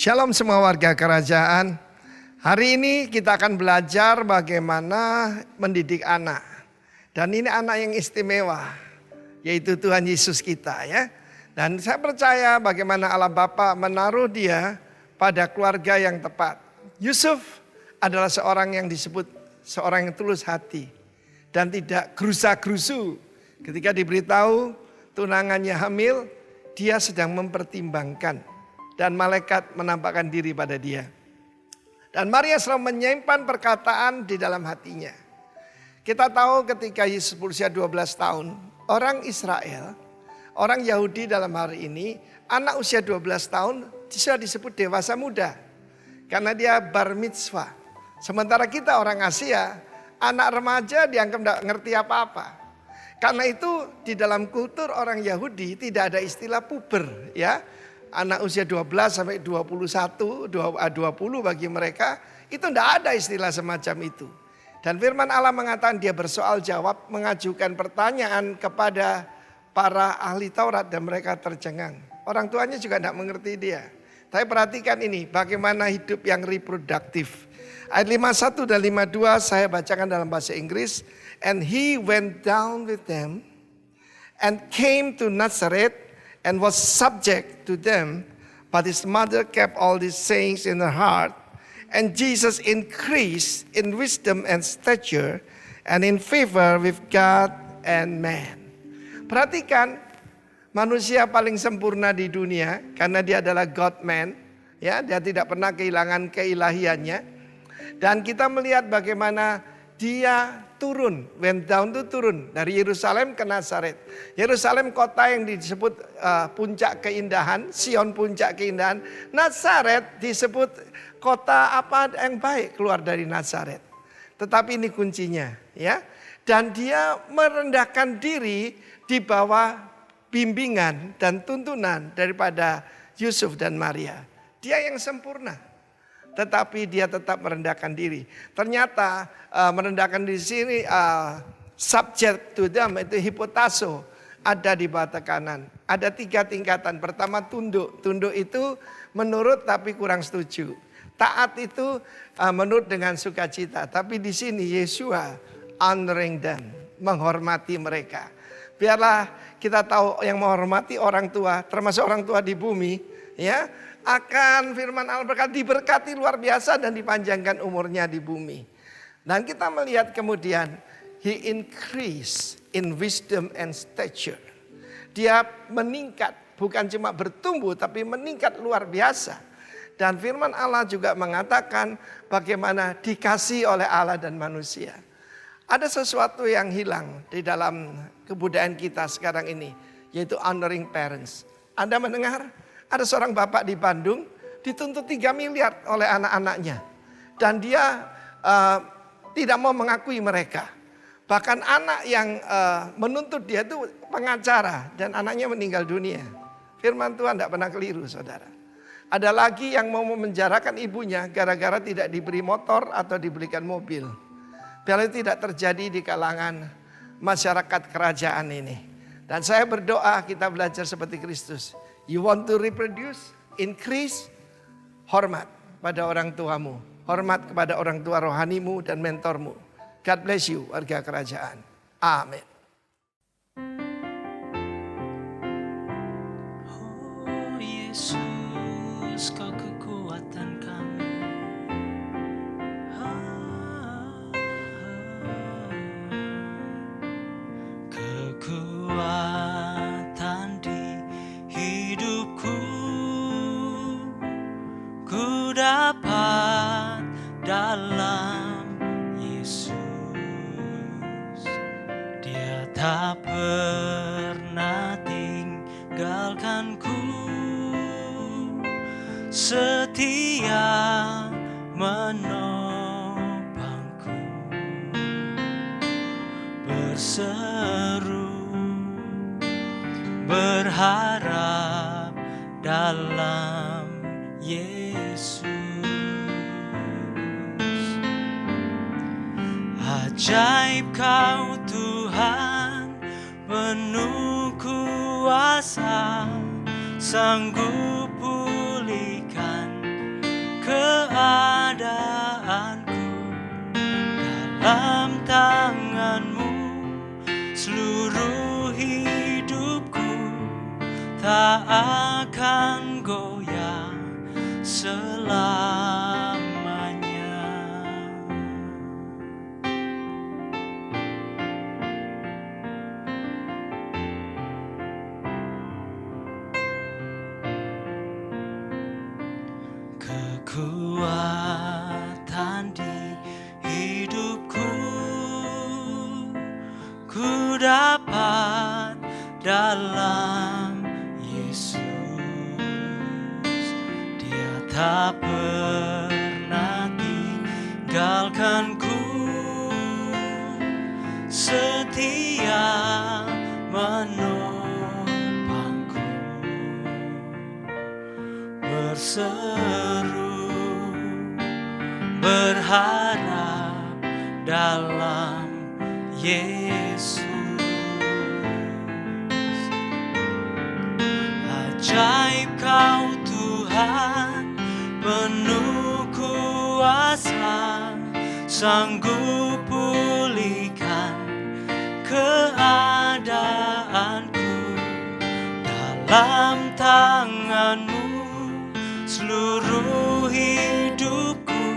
Shalom semua warga kerajaan. Hari ini kita akan belajar bagaimana mendidik anak. Dan ini anak yang istimewa, yaitu Tuhan Yesus kita ya. Dan saya percaya bagaimana Allah Bapa menaruh dia pada keluarga yang tepat. Yusuf adalah seorang yang disebut seorang yang tulus hati dan tidak gerusa-gerusu. Ketika diberitahu tunangannya hamil, dia sedang mempertimbangkan. Dan malaikat menampakkan diri pada dia. Dan Maria selalu menyimpan perkataan di dalam hatinya. Kita tahu ketika Yesus berusia 12 tahun. Orang Israel, orang Yahudi dalam hari ini. Anak usia 12 tahun sudah disebut dewasa muda. Karena dia bar mitzvah. Sementara kita orang Asia, anak remaja dianggap tidak ngerti apa-apa. Karena itu di dalam kultur orang Yahudi tidak ada istilah puber ya. Anak usia 12 sampai 21, 20 bagi mereka itu tidak ada istilah semacam itu. Dan firman Allah mengatakan dia bersoal jawab, mengajukan pertanyaan kepada para ahli Taurat dan mereka tercengang. Orang tuanya juga tidak mengerti dia. Tapi perhatikan ini bagaimana hidup yang reproduktif. Ayat 51 dan 52 saya bacakan dalam bahasa Inggris. And he went down with them and came to Nazareth and was subject to them, but his mother kept all these sayings in her heart. And Jesus increased in wisdom and stature and in favor with God and man. Perhatikan, manusia paling sempurna di dunia karena dia adalah God man, ya, dia tidak pernah kehilangan keilahiannya. Dan kita melihat bagaimana dia turun, went down itu turun dari Yerusalem ke Nazaret. Yerusalem kota yang disebut puncak keindahan, Sion puncak keindahan. Nazaret disebut kota apa yang baik keluar dari Nazaret. Tetapi ini kuncinya ya. Dan dia merendahkan diri di bawah bimbingan dan tuntunan daripada Yusuf dan Maria. Dia yang sempurna. Tetapi dia tetap merendahkan diri. Ternyata merendahkan diri sini subject to them itu hipotaso ada di bawah tekanan. Ada 3 tingkatan. Pertama tunduk. Tunduk itu menurut tapi kurang setuju. Taat itu menurut dengan sukacita. Tapi di sini Yeshua honoring them, menghormati mereka. Biarlah kita tahu yang menghormati orang tua, termasuk orang tua di bumi, ya. Akan firman Allah berkata diberkati luar biasa dan dipanjangkan umurnya di bumi. Dan kita melihat kemudian he increase in wisdom and stature. Dia meningkat, bukan cuma bertumbuh tapi meningkat luar biasa. Dan firman Allah juga mengatakan bagaimana dikasihi oleh Allah dan manusia. Ada sesuatu yang hilang di dalam kebudayaan kita sekarang ini, yaitu honoring parents. Anda mendengar? Ada seorang bapak di Bandung dituntut 3 miliar oleh anak-anaknya. Dan dia tidak mau mengakui mereka. Bahkan anak yang menuntut dia itu pengacara dan anaknya meninggal dunia. Firman Tuhan tidak pernah keliru saudara. Ada lagi yang mau memenjarakan ibunya gara-gara tidak diberi motor atau diberikan mobil. Biarlah itu tidak terjadi di kalangan masyarakat kerajaan ini. Dan saya berdoa kita belajar seperti Kristus. You want to reproduce, increase, hormat pada orang tuamu. Hormat kepada orang tua rohanimu dan mentormu. God bless you warga kerajaan. Amin. Oh Yesus, kau kekuatan kami. Kekuatan di hidupku ku dapat dalam Yesus. Dia tak pernah tinggalkanku, setia menopangku, berseru berharap dalam Yesus. Ajaib kau Tuhan, penuh kuasa, sanggup pulihkan tak akan goyah selamanya. Kekuatan di hidupku ku dapat dalam Yesus. Dia tak pernah tinggalkanku, setia menopangku, berseru berharap dalam Yesus. Ajaib Kau Tuhan, penuh kuasa, sanggup pulihkan keadaanku. Dalam tangan-Mu seluruh hidupku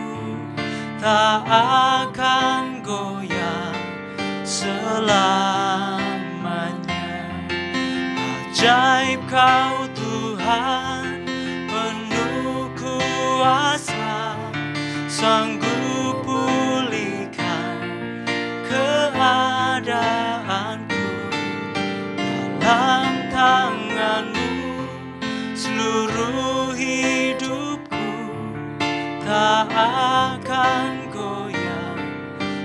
tak akan goyah selamanya. Ajaib Kau Tuhan, penuh kuasa, sanggup pulihkan keadaanku. Dalam tangan-Mu seluruh hidupku tak akan goyah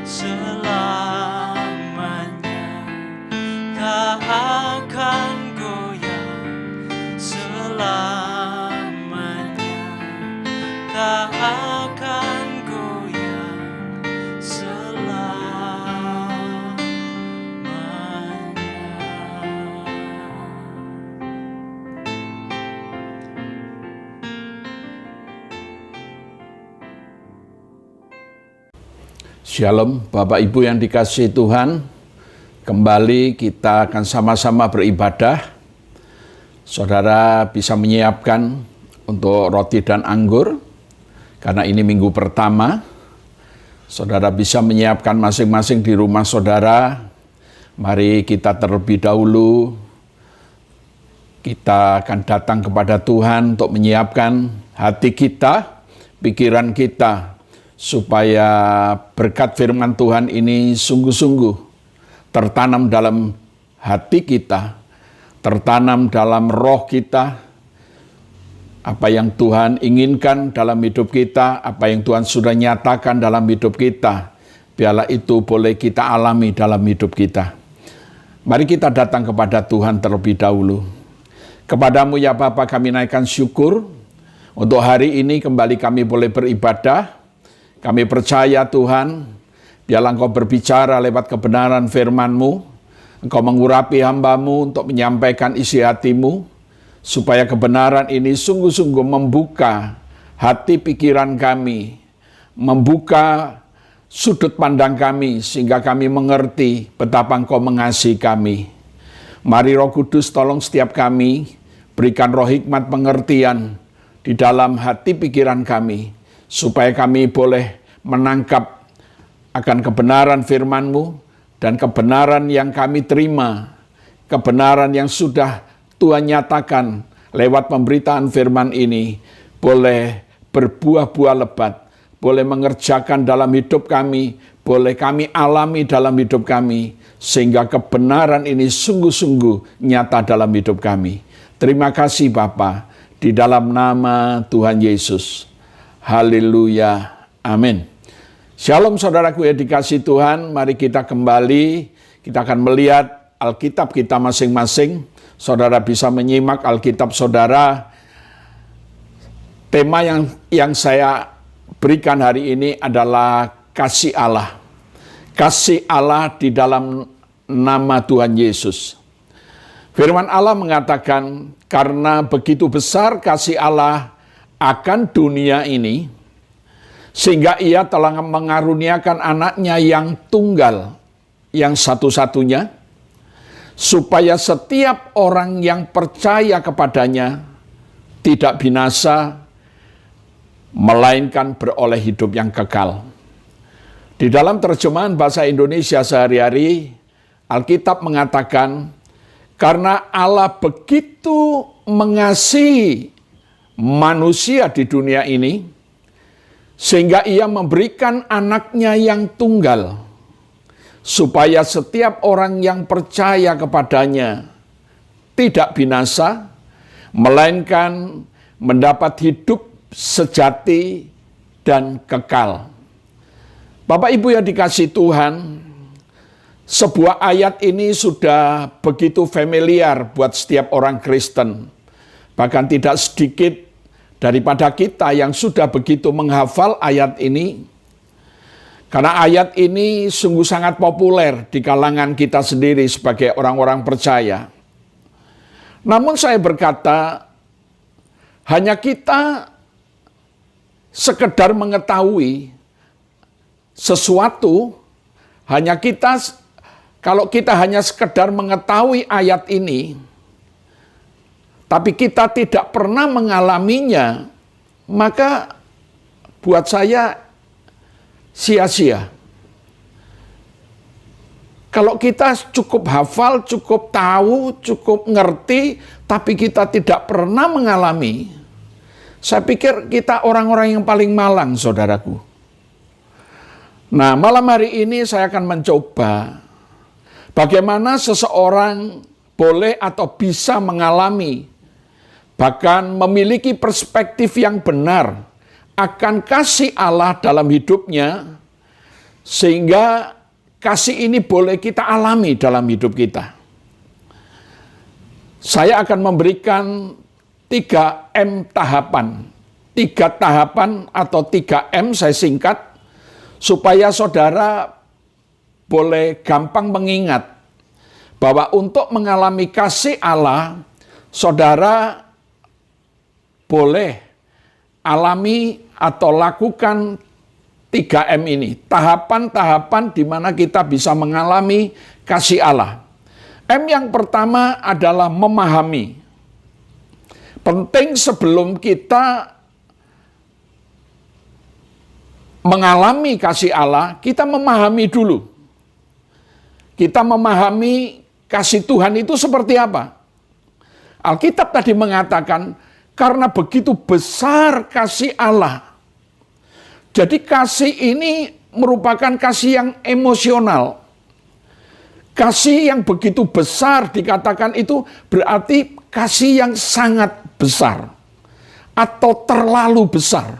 selamanya, tak akan goyah selamanya, tak akan goyah selamanya. Shalom Bapak Ibu yang dikasihi Tuhan, kembali kita akan sama-sama beribadah. Saudara bisa menyiapkan untuk roti dan anggur, karena ini minggu pertama. Saudara bisa menyiapkan masing-masing di rumah saudara. Mari kita terlebih dahulu, kita akan datang kepada Tuhan untuk menyiapkan hati kita, pikiran kita, supaya berkat firman Tuhan ini sungguh-sungguh tertanam dalam hati kita, tertanam dalam roh kita. Apa yang Tuhan inginkan dalam hidup kita, apa yang Tuhan sudah nyatakan dalam hidup kita, biarlah itu boleh kita alami dalam hidup kita. Mari kita datang kepada Tuhan terlebih dahulu. Kepadamu ya Bapa kami naikkan syukur, untuk hari ini kembali kami boleh beribadah. Kami percaya Tuhan, biarlah Engkau berbicara lewat kebenaran firman-Mu, Engkau mengurapi hamba-Mu untuk menyampaikan isi hati-Mu, supaya kebenaran ini sungguh-sungguh membuka hati pikiran kami, membuka sudut pandang kami, sehingga kami mengerti betapa Engkau mengasihi kami. Mari Roh Kudus tolong setiap kami, berikan roh hikmat pengertian di dalam hati pikiran kami, supaya kami boleh menangkap akan kebenaran firman-Mu dan kebenaran yang kami terima, kebenaran yang sudah Tuhan nyatakan lewat pemberitaan firman ini, boleh berbuah-buah lebat, boleh mengerjakan dalam hidup kami, boleh kami alami dalam hidup kami, sehingga kebenaran ini sungguh-sungguh nyata dalam hidup kami. Terima kasih Bapa, di dalam nama Tuhan Yesus. Haleluya, amin. Shalom saudaraku yang dikasihi Tuhan, mari kita kembali, kita akan melihat Alkitab kita masing-masing. Saudara bisa menyimak Alkitab saudara. Tema yang saya berikan hari ini adalah kasih Allah. Kasih Allah di dalam nama Tuhan Yesus. Firman Allah mengatakan, karena begitu besar kasih Allah akan dunia ini, sehingga ia telah mengaruniakan anaknya yang tunggal, yang satu-satunya, supaya setiap orang yang percaya kepadanya tidak binasa, melainkan beroleh hidup yang kekal. Di dalam terjemahan bahasa Indonesia sehari-hari, Alkitab mengatakan, karena Allah begitu mengasihi manusia di dunia ini, sehingga ia memberikan anaknya yang tunggal, supaya setiap orang yang percaya kepadanya tidak binasa, melainkan mendapat hidup sejati dan kekal. Bapak Ibu yang dikasihi Tuhan, sebuah ayat ini sudah begitu familiar buat setiap orang Kristen. Bahkan tidak sedikit daripada kita yang sudah begitu menghafal ayat ini. Karena ayat ini sungguh sangat populer di kalangan kita sendiri sebagai orang-orang percaya. Namun saya berkata, hanya kita sekedar mengetahui sesuatu, kalau kita hanya sekedar mengetahui ayat ini, tapi kita tidak pernah mengalaminya, maka buat saya sia-sia. Kalau kita cukup hafal, cukup tahu, cukup ngerti, tapi kita tidak pernah mengalami, saya pikir kita orang-orang yang paling malang, saudaraku. Nah, malam hari ini saya akan mencoba bagaimana seseorang boleh atau bisa mengalami, bahkan memiliki perspektif yang benar akan kasih Allah dalam hidupnya, sehingga kasih ini boleh kita alami dalam hidup kita. Saya akan memberikan 3M tahapan. 3 tahapan atau 3M saya singkat, supaya saudara boleh gampang mengingat bahwa untuk mengalami kasih Allah, saudara boleh alami atau lakukan 3M ini. Tahapan-tahapan di mana kita bisa mengalami kasih Allah. M yang pertama adalah memahami. Penting sebelum kita mengalami kasih Allah, kita memahami dulu. Kita memahami kasih Tuhan itu seperti apa. Alkitab tadi mengatakan, karena begitu besar kasih Allah. Jadi kasih ini merupakan kasih yang emosional. Kasih yang begitu besar dikatakan itu berarti kasih yang sangat besar. Atau terlalu besar.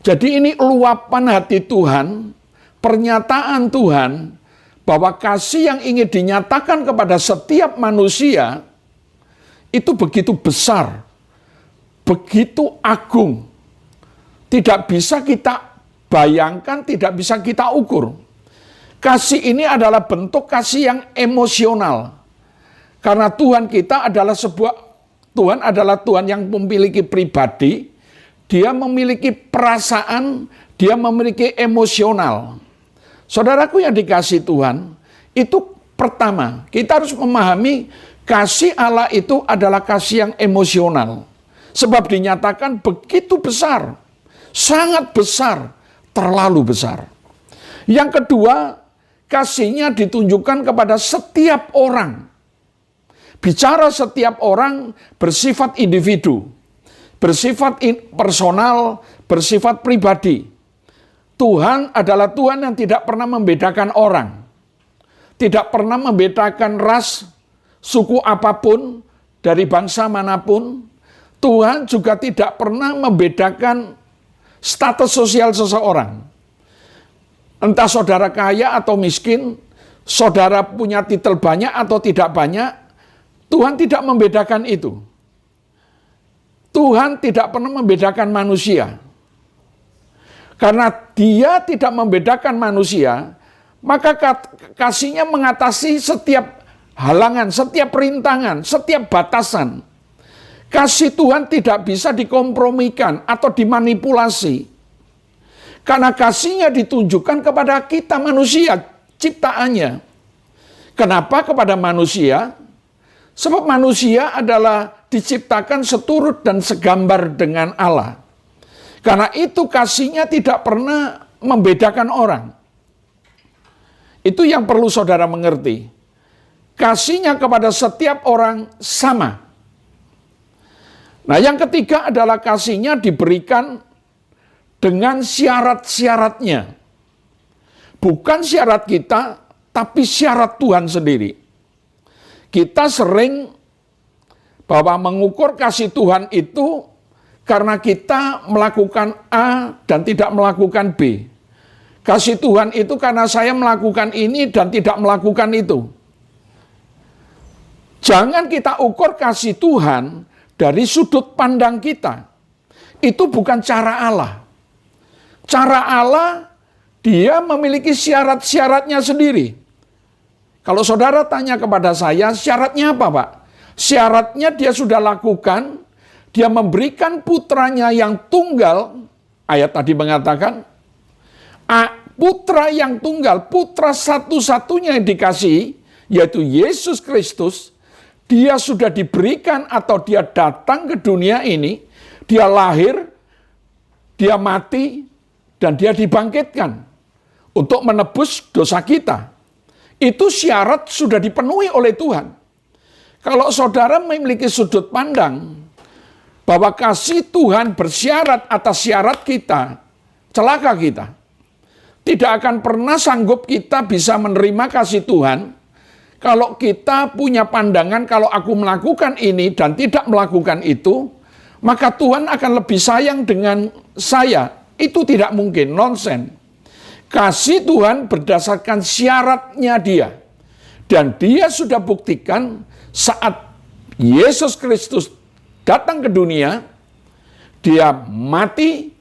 Jadi ini luapan hati Tuhan, pernyataan Tuhan, bahwa kasih yang ingin dinyatakan kepada setiap manusia, itu begitu besar, begitu agung. Tidak bisa kita bayangkan, tidak bisa kita ukur. Kasih ini adalah bentuk kasih yang emosional. Karena Tuhan kita adalah Tuhan yang memiliki pribadi, Dia memiliki perasaan, dia memiliki emosional. Saudaraku yang dikasihi Tuhan, itu pertama, kita harus memahami kasih Allah itu adalah kasih yang emosional. Sebab dinyatakan begitu besar, sangat besar, terlalu besar. Yang kedua, kasihnya ditunjukkan kepada setiap orang. Bicara setiap orang bersifat individu. Bersifat personal, bersifat pribadi. Tuhan adalah Tuhan yang tidak pernah membedakan orang. Tidak pernah membedakan ras, suku apapun, dari bangsa manapun. Tuhan juga tidak pernah membedakan status sosial seseorang. Entah saudara kaya atau miskin, saudara punya titel banyak atau tidak banyak, Tuhan tidak membedakan itu. Tuhan tidak pernah membedakan manusia. Karena dia tidak membedakan manusia, maka kasihnya mengatasi setiap halangan, setiap rintangan, setiap batasan. Kasih Tuhan tidak bisa dikompromikan atau dimanipulasi. Karena kasihnya ditunjukkan kepada kita manusia, ciptaannya. Kenapa kepada manusia? Sebab manusia adalah diciptakan seturut dan segambar dengan Allah. Karena itu kasih-Nya tidak pernah membedakan orang. Itu yang perlu saudara mengerti. Kasih-Nya kepada setiap orang sama. Nah, yang ketiga adalah kasih-Nya diberikan dengan syarat-syaratnya. Bukan syarat kita, tapi syarat Tuhan sendiri. Kita sering bahwa mengukur kasih Tuhan itu karena kita melakukan A dan tidak melakukan B. Kasih Tuhan itu karena saya melakukan ini dan tidak melakukan itu. Jangan kita ukur kasih Tuhan dari sudut pandang kita. Itu bukan cara Allah. Cara Allah, Dia memiliki syarat-syaratnya sendiri. Kalau saudara tanya kepada saya, syaratnya apa, Pak? Syaratnya Dia sudah lakukan, Dia memberikan putranya yang tunggal, ayat tadi mengatakan, putra yang tunggal, putra satu-satunya yang dikasihi, yaitu Yesus Kristus, Dia sudah diberikan atau Dia datang ke dunia ini, Dia lahir, Dia mati, dan Dia dibangkitkan untuk menebus dosa kita. Itu syarat sudah dipenuhi oleh Tuhan. Kalau saudara memiliki sudut pandang bahwa kasih Tuhan bersyarat atas syarat kita, celaka kita. Tidak akan pernah sanggup kita bisa menerima kasih Tuhan kalau kita punya pandangan kalau aku melakukan ini dan tidak melakukan itu, maka Tuhan akan lebih sayang dengan saya. Itu tidak mungkin, nonsen. Kasih Tuhan berdasarkan syaratnya Dia. Dan Dia sudah buktikan saat Yesus Kristus datang ke dunia, Dia mati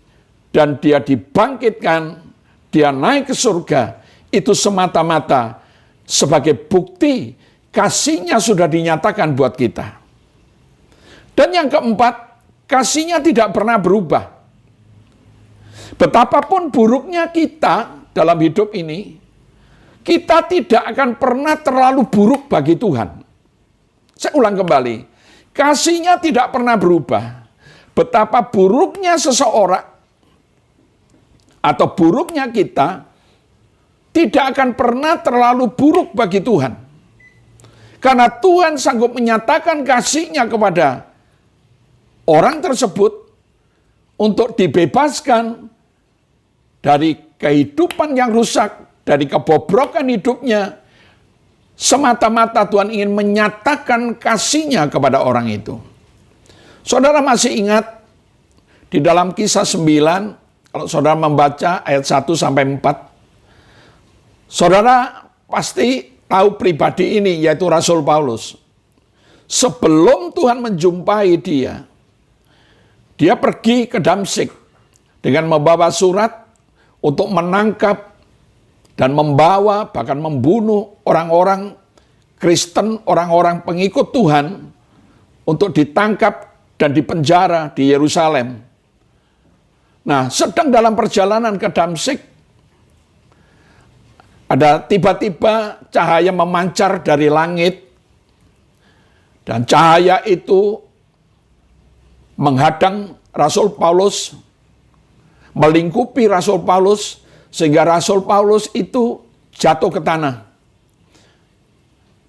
dan Dia dibangkitkan, Dia naik ke surga. Itu semata-mata sebagai bukti kasih-Nya sudah dinyatakan buat kita. Dan yang keempat, kasih-Nya tidak pernah berubah. Betapapun buruknya kita dalam hidup ini, kita tidak akan pernah terlalu buruk bagi Tuhan. Saya ulang kembali, kasih-Nya tidak pernah berubah. Betapa buruknya seseorang atau buruknya kita tidak akan pernah terlalu buruk bagi Tuhan. Karena Tuhan sanggup menyatakan kasih-Nya kepada orang tersebut untuk dibebaskan dari kehidupan yang rusak, dari kebobrokan hidupnya. Semata-mata Tuhan ingin menyatakan kasih-Nya kepada orang itu. Saudara masih ingat di dalam Kisah 9, kalau saudara membaca ayat 1-4, saudara pasti tahu pribadi ini, yaitu Rasul Paulus. Sebelum Tuhan menjumpai dia pergi ke Damsyik dengan membawa surat untuk menangkap dan membawa, bahkan membunuh orang-orang Kristen, orang-orang pengikut Tuhan untuk ditangkap dan dipenjara di Yerusalem. Nah, sedang dalam perjalanan ke Damsyik, ada tiba-tiba cahaya memancar dari langit, dan cahaya itu menghadang Rasul Paulus, melingkupi Rasul Paulus, sehingga Rasul Paulus itu jatuh ke tanah.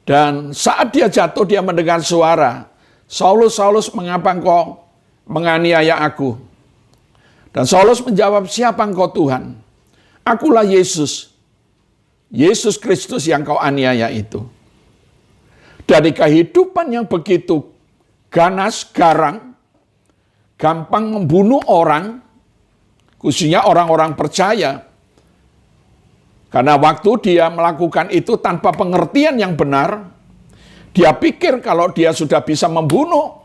Dan saat dia jatuh, dia mendengar suara, "Saulus, Saulus, mengapa engkau menganiaya aku?" Dan Saulus menjawab, "Siapa engkau Tuhan?" "Akulah Yesus, Yesus Kristus yang kau aniaya itu." Dari kehidupan yang begitu ganas, garang, gampang membunuh orang, khususnya orang-orang percaya, karena waktu dia melakukan itu tanpa pengertian yang benar, dia pikir kalau dia sudah bisa membunuh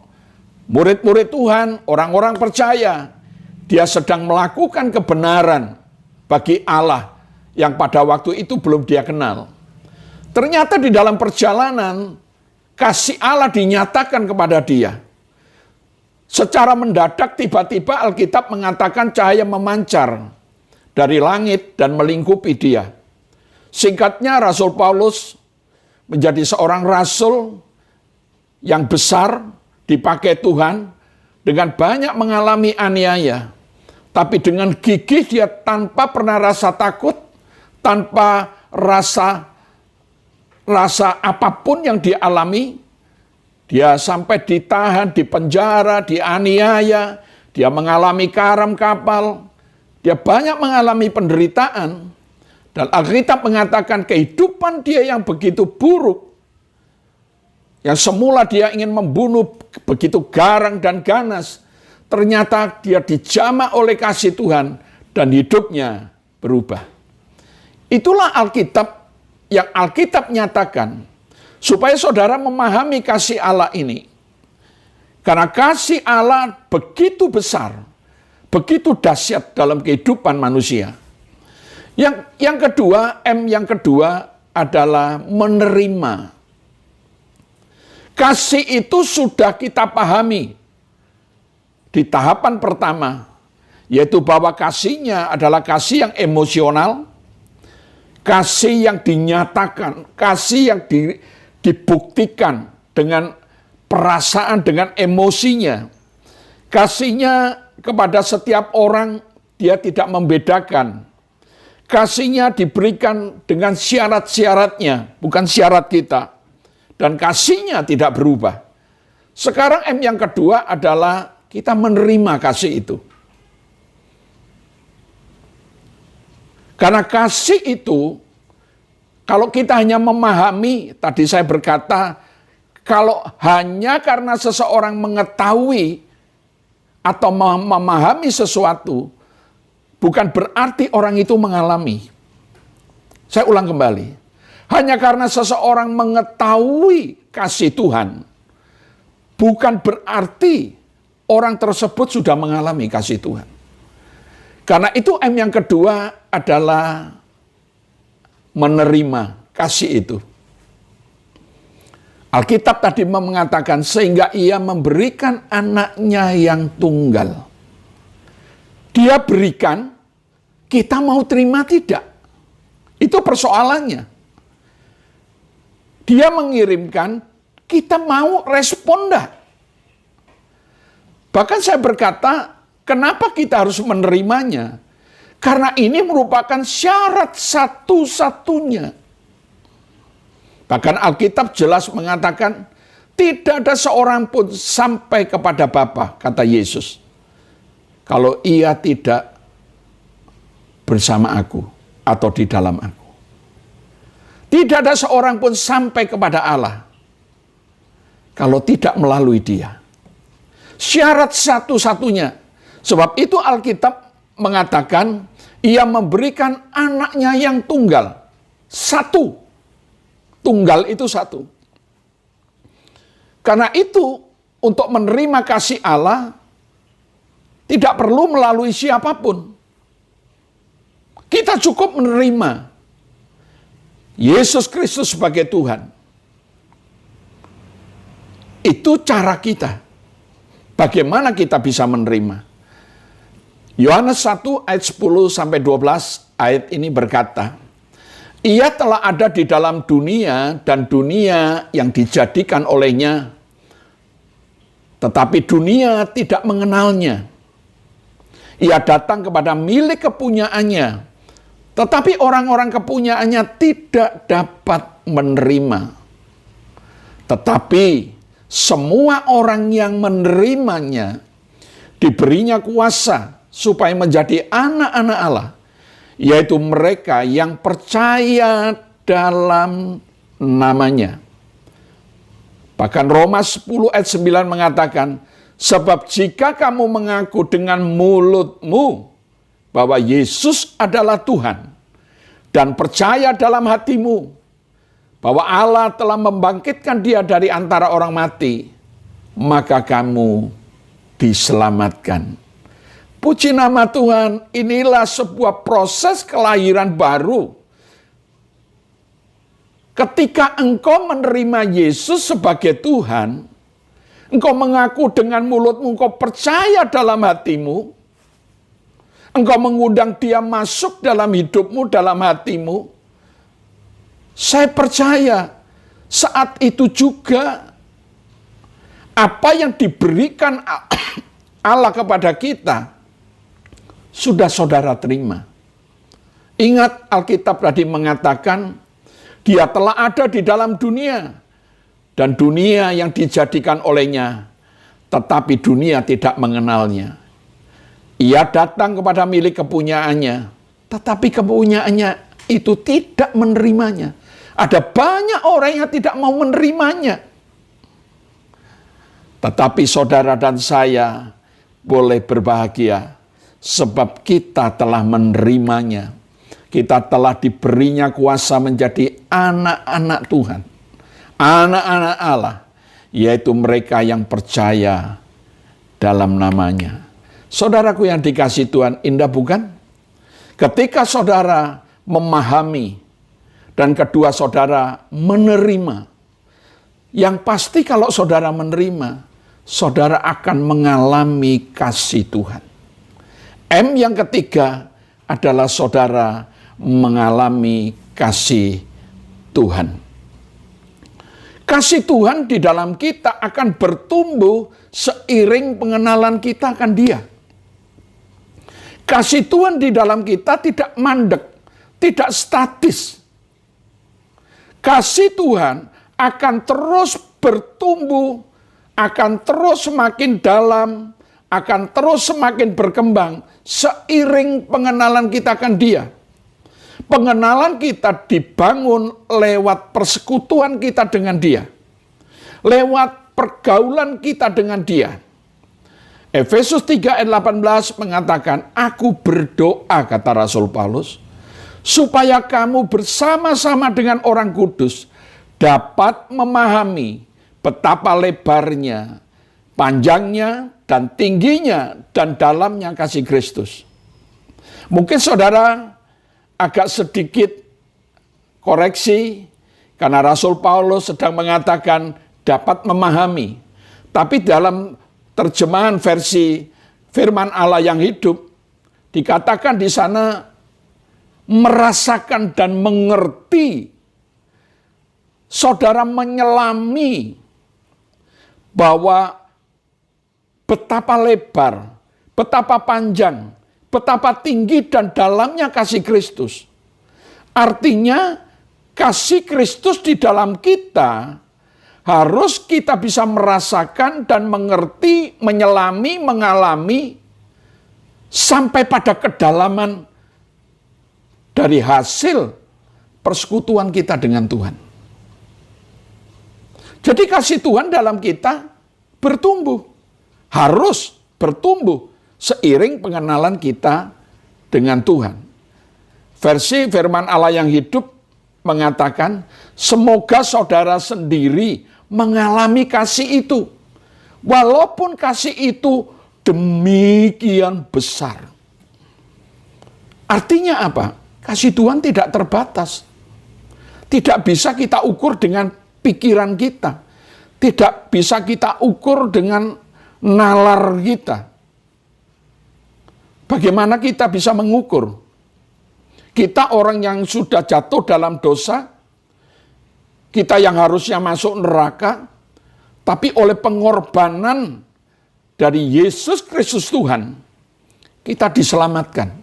murid-murid Tuhan, orang-orang percaya, dia sedang melakukan kebenaran bagi Allah yang pada waktu itu belum dia kenal. Ternyata di dalam perjalanan, kasih Allah dinyatakan kepada dia. Secara mendadak tiba-tiba Alkitab mengatakan cahaya memancar dari langit dan melingkupi dia. Singkatnya Rasul Paulus menjadi seorang rasul yang besar, dipakai Tuhan, dengan banyak mengalami aniaya. Tapi dengan gigih dia tanpa pernah rasa takut, tanpa rasa apapun yang dialami, dia sampai ditahan, dipenjara, dianiaya, dia mengalami karam kapal, dia banyak mengalami penderitaan. Dan Alkitab mengatakan kehidupan dia yang begitu buruk, yang semula dia ingin membunuh begitu garang dan ganas, ternyata dia dijamah oleh kasih Tuhan dan hidupnya berubah. Itulah Alkitab yang Alkitab nyatakan supaya saudara memahami kasih Allah ini. Karena kasih Allah begitu besar, begitu dahsyat dalam kehidupan manusia. Yang kedua, yang kedua adalah menerima. Kasih itu sudah kita pahami di tahapan pertama, yaitu bahwa kasihnya adalah kasih yang emosional, kasih yang dinyatakan, kasih yang dibuktikan dengan perasaan, dengan emosinya. Kasihnya kepada setiap orang, dia tidak membedakan. Kasihnya diberikan dengan syarat-syaratnya, bukan syarat kita. Dan kasihnya tidak berubah. Sekarang yang kedua adalah kita menerima kasih itu. Karena kasih itu, kalau kita hanya memahami, tadi saya berkata, kalau hanya karena seseorang mengetahui atau memahami sesuatu, bukan berarti orang itu mengalami. Saya ulang kembali. Hanya karena seseorang mengetahui kasih Tuhan, bukan berarti orang tersebut sudah mengalami kasih Tuhan. Karena itu yang kedua adalah menerima kasih itu. Alkitab tadi mengatakan sehingga ia memberikan anaknya yang tunggal. Dia berikan, kita mau terima tidak? Itu persoalannya. Dia mengirimkan, kita mau respon dah. Bahkan saya berkata, kenapa kita harus menerimanya? Karena ini merupakan syarat satu-satunya. Bahkan Alkitab jelas mengatakan, tidak ada seorang pun sampai kepada Bapa, kata Yesus, kalau ia tidak bersama aku atau di dalam aku. Tidak ada seorang pun sampai kepada Allah kalau tidak melalui dia. Syarat satu-satunya. Sebab itu Alkitab mengatakan ia memberikan anaknya yang tunggal. Satu. Tunggal itu satu. Karena itu untuk menerima kasih Allah tidak perlu melalui siapapun. Kita cukup menerima Yesus Kristus sebagai Tuhan. Itu cara kita. Bagaimana kita bisa menerima? Yohanes 1 ayat 10 sampai 12 ayat ini berkata, ia telah ada di dalam dunia dan dunia yang dijadikan olehnya, tetapi dunia tidak mengenalnya. Ia datang kepada milik kepunyaannya, tetapi orang-orang kepunyaannya tidak dapat menerima. Tetapi semua orang yang menerimanya diberinya kuasa supaya menjadi anak-anak Allah, yaitu mereka yang percaya dalam namanya. Bahkan Roma 10 ayat 9 mengatakan, sebab jika kamu mengaku dengan mulutmu bahwa Yesus adalah Tuhan, dan percaya dalam hatimu bahwa Allah telah membangkitkan dia dari antara orang mati, maka kamu diselamatkan. Puji nama Tuhan, inilah sebuah proses kelahiran baru. Ketika engkau menerima Yesus sebagai Tuhan, engkau mengaku dengan mulutmu, engkau percaya dalam hatimu, engkau mengundang dia masuk dalam hidupmu, dalam hatimu. Saya percaya saat itu juga apa yang diberikan Allah kepada kita sudah saudara terima. Ingat, Alkitab tadi mengatakan Dia telah ada di dalam dunia dan dunia yang dijadikan olehnya, tetapi dunia tidak mengenalnya. Ia datang kepada milik kepunyaannya, tetapi kepunyaannya itu tidak menerimanya. Ada banyak orang yang tidak mau menerimanya. Tetapi saudara dan saya boleh berbahagia sebab kita telah menerimanya. Kita telah diberinya kuasa menjadi anak-anak Tuhan, anak-anak Allah, yaitu mereka yang percaya dalam namanya. Saudaraku yang dikasihi Tuhan, indah bukan? Ketika saudara memahami dan kedua saudara menerima, yang pasti kalau saudara menerima, saudara akan mengalami kasih Tuhan. M yang ketiga adalah saudara mengalami kasih Tuhan. Kasih Tuhan di dalam kita akan bertumbuh seiring pengenalan kita akan Dia. Kasih Tuhan di dalam kita tidak mandek, tidak statis. Kasih Tuhan akan terus bertumbuh, akan terus semakin dalam, akan terus semakin berkembang seiring pengenalan kita akan Dia. Pengenalan kita dibangun lewat persekutuan kita dengan Dia, lewat pergaulan kita dengan Dia. Efesus 3 ayat 18 mengatakan, "Aku berdoa," kata Rasul Paulus, "supaya kamu bersama-sama dengan orang kudus dapat memahami betapa lebarnya, panjangnya, dan tingginya, dan dalamnya kasih Kristus." Mungkin saudara agak sedikit koreksi, karena Rasul Paulus sedang mengatakan dapat memahami. Tapi dalam terjemahan versi firman Allah yang hidup, dikatakan di sana merasakan dan mengerti. Saudara menyelami bahwa betapa lebar, betapa panjang, betapa tinggi dan dalamnya kasih Kristus. Artinya kasih Kristus di dalam kita harus kita bisa merasakan dan mengerti, menyelami, mengalami sampai pada kedalaman dari hasil persekutuan kita dengan Tuhan. Jadi kasih Tuhan dalam kita bertumbuh, harus bertumbuh seiring pengenalan kita dengan Tuhan. Versi firman Allah yang hidup mengatakan, semoga saudara sendiri mengalami kasih itu. Walaupun kasih itu demikian besar. Artinya apa? Kasih Tuhan tidak terbatas. Tidak bisa kita ukur dengan pikiran kita. Tidak bisa kita ukur dengan nalar kita. Bagaimana kita bisa mengukur? Kita orang yang sudah jatuh dalam dosa, kita yang harusnya masuk neraka, tapi oleh pengorbanan dari Yesus Kristus Tuhan, kita diselamatkan.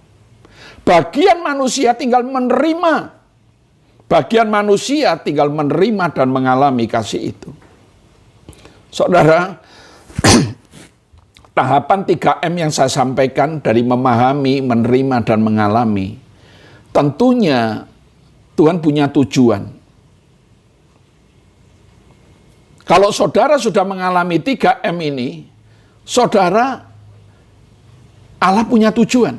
Bagian manusia tinggal menerima. Bagian manusia tinggal menerima dan mengalami kasih itu. Saudara, tahapan 3M yang saya sampaikan dari memahami, menerima, dan mengalami, tentunya Tuhan punya tujuan. Kalau saudara sudah mengalami 3M ini, saudara, Allah punya tujuan.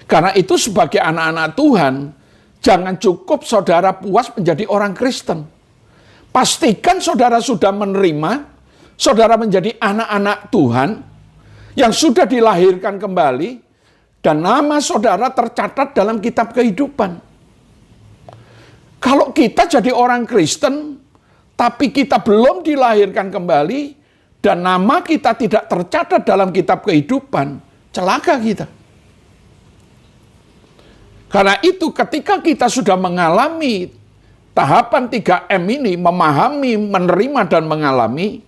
Karena itu sebagai anak-anak Tuhan, jangan cukup saudara puas menjadi orang Kristen. Pastikan saudara sudah menerima, saudara menjadi anak-anak Tuhan, yang sudah dilahirkan kembali, dan nama saudara tercatat dalam kitab kehidupan. Kalau kita jadi orang Kristen, tapi kita belum dilahirkan kembali, dan nama kita tidak tercatat dalam kitab kehidupan, celaka kita. Karena itu ketika kita sudah mengalami tahapan 3M ini, memahami, menerima, dan mengalami,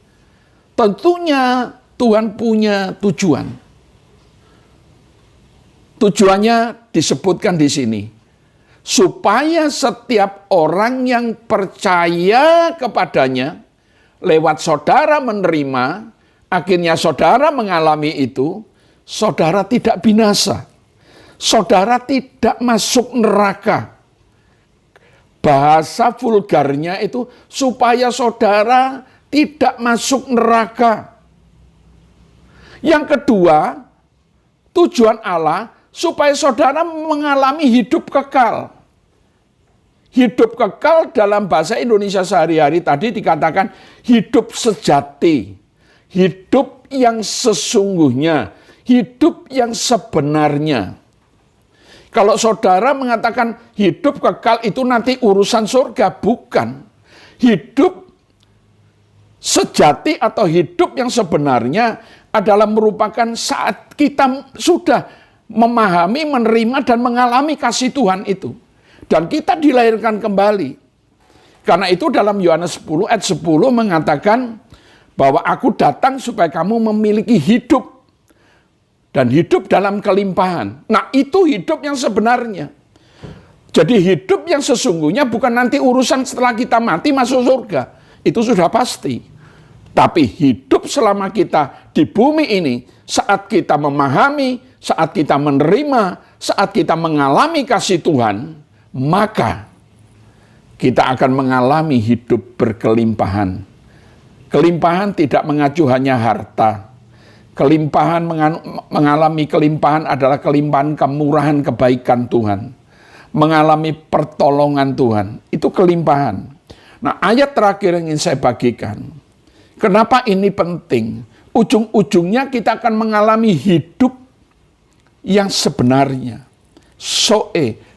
tentunya Tuhan punya tujuan. Tujuannya disebutkan di sini. Supaya setiap orang yang percaya kepadanya, lewat saudara menerima, akhirnya saudara mengalami itu, saudara tidak binasa. Saudara tidak masuk neraka. Bahasa vulgarnya itu supaya saudara tidak masuk neraka. Yang kedua, tujuan Allah supaya saudara mengalami hidup kekal. Hidup kekal dalam bahasa Indonesia sehari-hari tadi dikatakan hidup sejati. Hidup yang sesungguhnya. Hidup yang sebenarnya. Kalau saudara mengatakan hidup kekal itu nanti urusan surga, bukan. Hidup sejati atau hidup yang sebenarnya adalah merupakan saat kita sudah memahami, menerima, dan mengalami kasih Tuhan itu. Dan kita dilahirkan kembali. Karena itu dalam Yohanes 10 ayat 10 mengatakan bahwa aku datang supaya kamu memiliki hidup. Dan hidup dalam kelimpahan. Nah, itu hidup yang sebenarnya. Jadi hidup yang sesungguhnya bukan nanti urusan setelah kita mati masuk surga. Itu sudah pasti. Tapi hidup selama kita di bumi ini, saat kita memahami, saat kita menerima, saat kita mengalami kasih Tuhan, maka kita akan mengalami hidup berkelimpahan. Kelimpahan tidak mengacu hanya harta. Kelimpahan, mengalami kelimpahan adalah kelimpahan kemurahan kebaikan Tuhan. Mengalami pertolongan Tuhan. Itu kelimpahan. Nah, ayat terakhir yang ingin saya bagikan. Kenapa ini penting? Ujung-ujungnya kita akan mengalami hidup yang sebenarnya.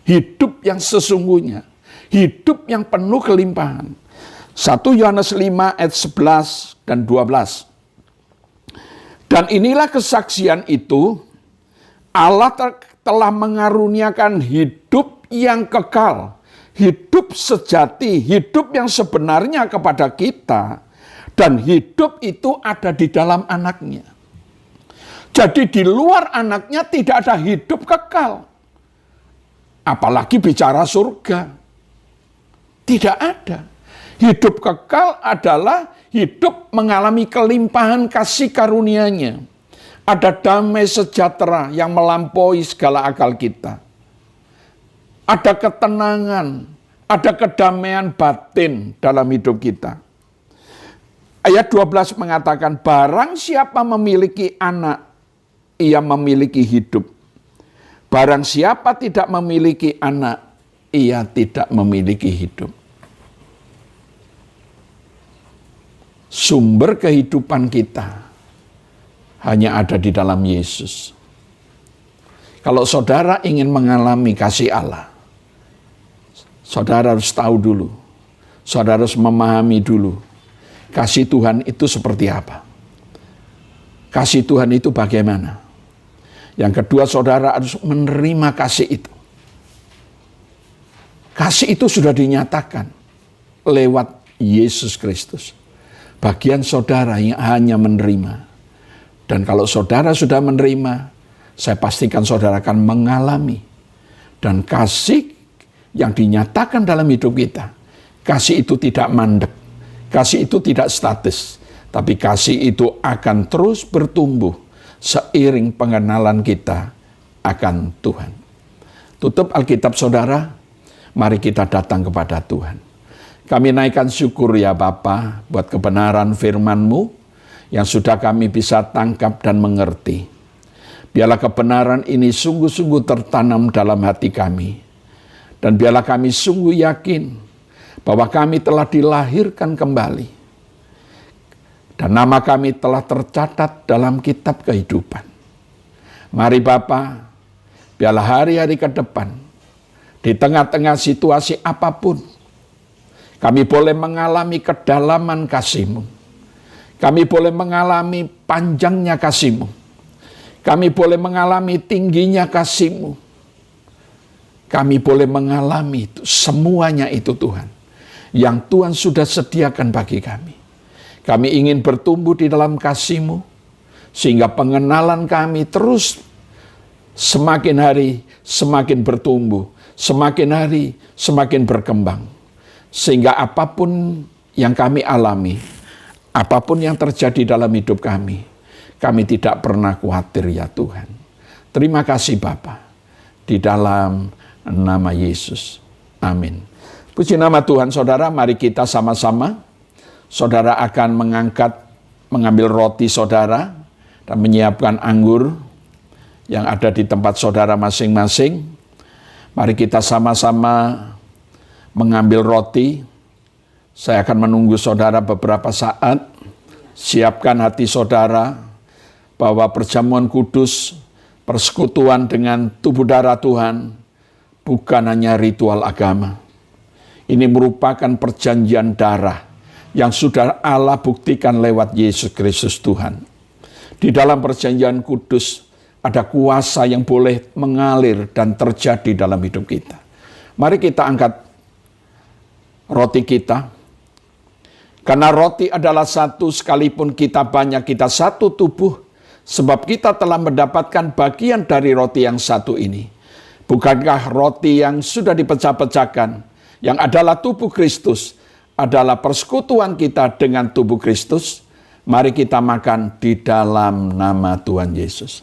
Hidup yang sesungguhnya. Hidup yang penuh kelimpahan. 1 Yohanes 5 ayat 11 dan 12. Dan inilah kesaksian itu, Allah telah mengaruniakan hidup yang kekal, hidup sejati, hidup yang sebenarnya kepada kita, dan hidup itu ada di dalam anaknya. Jadi di luar anaknya tidak ada hidup kekal. Apalagi bicara surga. Tidak ada. Hidup kekal adalah hidup mengalami kelimpahan kasih karunia-Nya. Ada damai sejahtera yang melampaui segala akal kita. Ada ketenangan, ada kedamaian batin dalam hidup kita. Ayat 12 mengatakan, barang siapa memiliki anak, ia memiliki hidup. Barang siapa tidak memiliki anak, ia tidak memiliki hidup. Sumber kehidupan kita hanya ada di dalam Yesus. Kalau saudara ingin mengalami kasih Allah, saudara harus tahu dulu, saudara harus memahami dulu, kasih Tuhan itu seperti apa. Kasih Tuhan itu bagaimana. Yang kedua, saudara harus menerima kasih itu. Kasih itu sudah dinyatakan lewat Yesus Kristus. Bagian saudara yang hanya menerima. Dan kalau saudara sudah menerima, saya pastikan saudara akan mengalami. Dan kasih yang dinyatakan dalam hidup kita, kasih itu tidak mandek, kasih itu tidak statis, tapi kasih itu akan terus bertumbuh seiring pengenalan kita akan Tuhan. Tutup Alkitab saudara, mari kita datang kepada Tuhan. Kami naikkan syukur ya Bapa buat kebenaran firman-Mu yang sudah kami bisa tangkap dan mengerti. Biarlah kebenaran ini sungguh-sungguh tertanam dalam hati kami. Dan biarlah kami sungguh yakin bahwa kami telah dilahirkan kembali. Dan nama kami telah tercatat dalam kitab kehidupan. Mari Bapa, biarlah hari-hari ke depan, di tengah-tengah situasi apapun, kami boleh mengalami kedalaman kasih-Mu. Kami boleh mengalami panjangnya kasih-Mu. Kami boleh mengalami tingginya kasih-Mu. Kami boleh mengalami itu, semuanya itu Tuhan. yang Tuhan sudah sediakan bagi kami. Kami ingin bertumbuh di dalam kasih-Mu, sehingga pengenalan kami terus semakin hari semakin bertumbuh, semakin hari semakin berkembang. Sehingga apapun yang kami alami, apapun yang terjadi dalam hidup kami tidak pernah khawatir ya Tuhan. Terima kasih Bapa, di dalam nama Yesus. Amin. Puji nama Tuhan. Saudara, mari kita sama-sama. Saudara akan mengambil roti saudara dan menyiapkan anggur yang ada di tempat saudara masing-masing. Mari kita sama-sama mengambil roti. Saya akan menunggu saudara beberapa saat. Siapkan hati saudara bahwa perjamuan kudus, persekutuan dengan tubuh darah Tuhan bukan hanya ritual agama. Ini merupakan perjanjian darah yang sudah Allah buktikan lewat Yesus Kristus Tuhan. Di dalam perjanjian kudus ada kuasa yang boleh mengalir dan terjadi dalam hidup kita. Mari kita angkat roti kita. Karena roti adalah satu, sekalipun kita banyak, kita satu tubuh. Sebab kita telah mendapatkan bagian dari roti yang satu ini. Bukankah roti yang sudah dipecah-pecahkan, yang adalah tubuh Kristus, adalah persekutuan kita dengan tubuh Kristus? Mari kita makan di dalam nama Tuhan Yesus.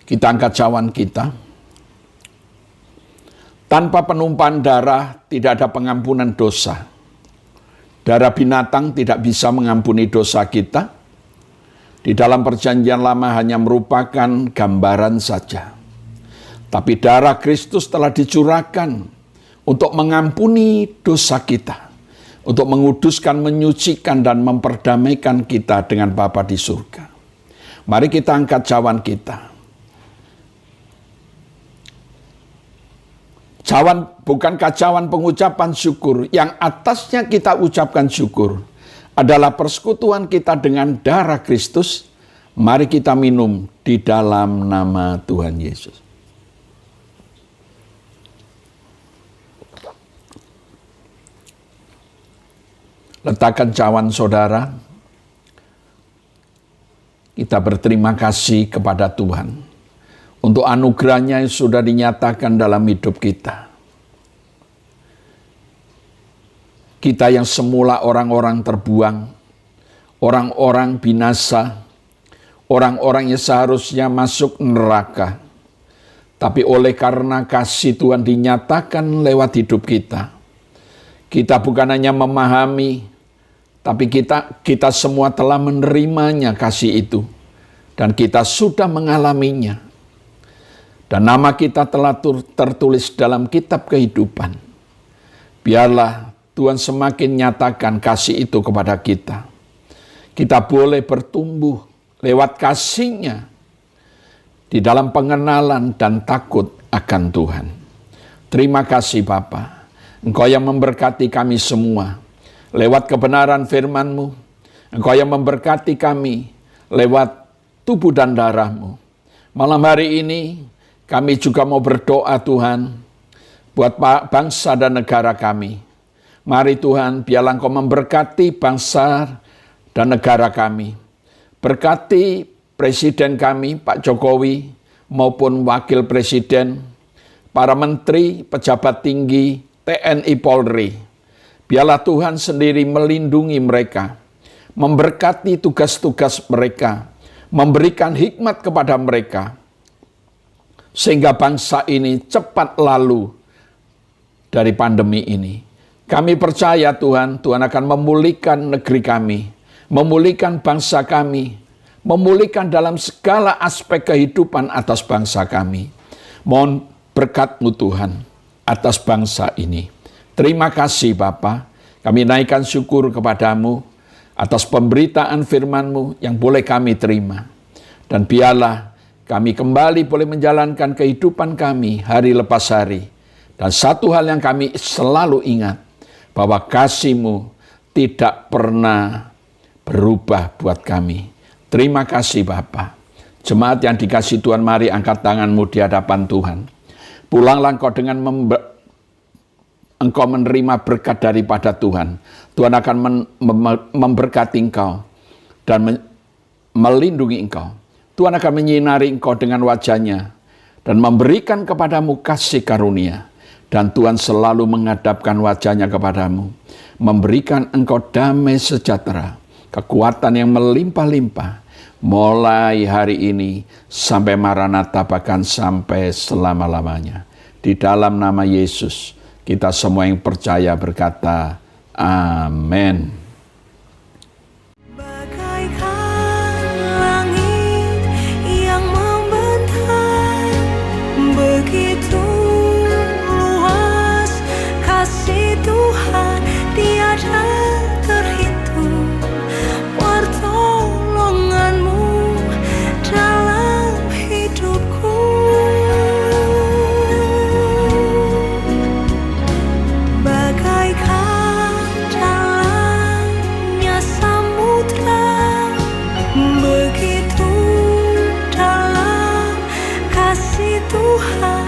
Kita angkat cawan kita. Tanpa penumpahan darah tidak ada pengampunan dosa. Darah binatang tidak bisa mengampuni dosa kita. Di dalam perjanjian lama hanya merupakan gambaran saja. Tapi darah Kristus telah dicurahkan untuk mengampuni dosa kita. Untuk menguduskan, menyucikan, dan memperdamaikan kita dengan Bapa di surga. Mari kita angkat cawan kita. Cawan, bukankah cawan pengucapan syukur yang atasnya kita ucapkan syukur adalah persekutuan kita dengan darah Kristus? Mari kita minum di dalam nama Tuhan Yesus. Letakkan cawan saudara. Kita berterima kasih kepada Tuhan untuk anugerahnya yang sudah dinyatakan dalam hidup kita. Kita yang semula orang-orang terbuang, orang-orang binasa, orang-orang yang seharusnya masuk neraka. Tapi oleh karena kasih Tuhan dinyatakan lewat hidup kita, kita bukan hanya memahami, tapi kita semua telah menerimanya kasih itu. Dan kita sudah mengalaminya. Dan nama kita telah tertulis dalam kitab kehidupan. Biarlah Tuhan semakin nyatakan kasih itu kepada kita. Kita boleh bertumbuh lewat kasih-Nya di dalam pengenalan dan takut akan Tuhan. Terima kasih Bapa. Engkau yang memberkati kami semua lewat kebenaran firman-Mu. Engkau yang memberkati kami lewat tubuh dan darah-Mu. Malam hari ini kami juga mau berdoa Tuhan, buat bangsa dan negara kami. Mari Tuhan, biarlah Engkau memberkati bangsa dan negara kami. Berkati Presiden kami, Pak Jokowi, maupun Wakil Presiden, para menteri, pejabat tinggi, TNI Polri. Biarlah Tuhan sendiri melindungi mereka, memberkati tugas-tugas mereka, memberikan hikmat kepada mereka, sehingga bangsa ini cepat lalu dari pandemi ini. Kami percaya Tuhan akan memulihkan negeri kami, memulihkan bangsa kami, memulihkan dalam segala aspek kehidupan atas bangsa kami. Mohon berkat-Mu Tuhan atas bangsa ini. Terima kasih Bapa, kami naikkan syukur kepada-Mu atas pemberitaan firman-Mu yang boleh kami terima. Dan biarlah kami kembali boleh menjalankan kehidupan kami hari lepas hari. Dan satu hal yang kami selalu ingat, bahwa kasih-Mu tidak pernah berubah buat kami. Terima kasih Bapa. Jemaat yang dikasih Tuhan, mari angkat tanganmu di hadapan Tuhan. Pulanglah engkau dengan engkau menerima berkat daripada Tuhan. Tuhan akan memberkati engkau dan melindungi engkau. Tuhan akan menyinari engkau dengan wajah-Nya dan memberikan kepadamu kasih karunia. Dan Tuhan selalu menghadapkan wajah-Nya kepadamu, memberikan engkau damai sejahtera, kekuatan yang melimpah-limpah, mulai hari ini sampai Maranatha, bahkan sampai selama-lamanya. Di dalam nama Yesus, kita semua yang percaya berkata, amin. Bagaikan langit yang membentang, begitu luas kasih Tuhan, tiada terhitung pertolonganmu dalam hidupku. Bagaikan dalamnya samudra, begitu dalam kasih Tuhan.